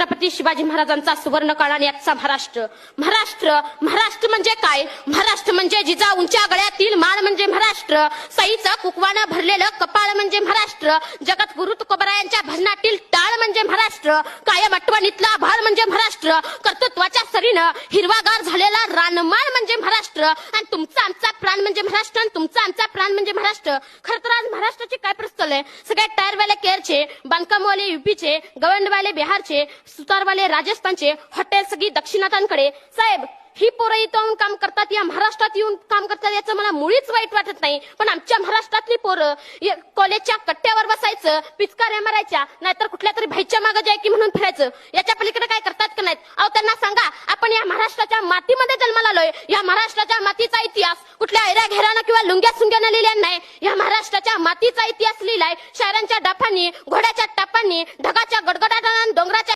छत्रपती शिवाजी महाराजांचा सुवर्ण काळ आणि आजचा महाराष्ट्र. महाराष्ट्र म्हणजे काय? महाराष्ट्र म्हणजे जिजा उंच्या गळ्यातील माळ म्हणजे महाराष्ट्र. साईचा कुकवानं भरलेलं कपाळ म्हणजे महाराष्ट्र. जगत गुरु तुकोबरायांच्या भजनातील टाळ म्हणजे महाराष्ट्र. कायम आठवणीतला भाळ म्हणजे महाराष्ट्र. कर्तृत्वाच्या सरीनं हिरवागार झालेला रानमाळ म्हणजे महाराष्ट्र. आणि तुमचा आमचा प्राण म्हणजे महाराष्ट्र. आणि तुमचा आमचा प्राण म्हणजे महाराष्ट्र. खरं तर आज महाराष्ट्राची काय परिस्थिती आहे? सगळे टायरवाले केरळचे, बांधकामवाले युपीचे, गवंडवाले बिहारचे, सुतारवाले राजस्थानचे, हॉटेल सगळी दक्षिणातांकडे. साहेब, ही पोरं इथं येऊन काम करतात, या महाराष्ट्रात येऊन काम करतात, याचं मला मुळीच वाईट वाटत नाही. पण आमच्या महाराष्ट्रातली पोरं कॉलेजच्या कट्ट्यावर बसायचं, पिचकाऱ्या मारायच्या, नाहीतर कुठल्या तरी भाईच्या मागे जाय की म्हणून फिरायचं. याच्या पलीकडे काय करतात का नाहीत? अहो, त्यांना सांगा, आपण या महाराष्ट्राच्या मातीमध्ये जन्माला आलोय. या महाराष्ट्राच्या मातीचा इतिहास कुठल्या ऐऱ्या घेरानं किंवा लुंग्या सुंग्यानं लिहिल्या नाही. या महाराष्ट्राच्या मातीचा इतिहास लिहिलाय शायरांच्या डाफांनी, घोड्याच्या टापांनी, ढगाच्या गडगडाटानं, डोंगराच्या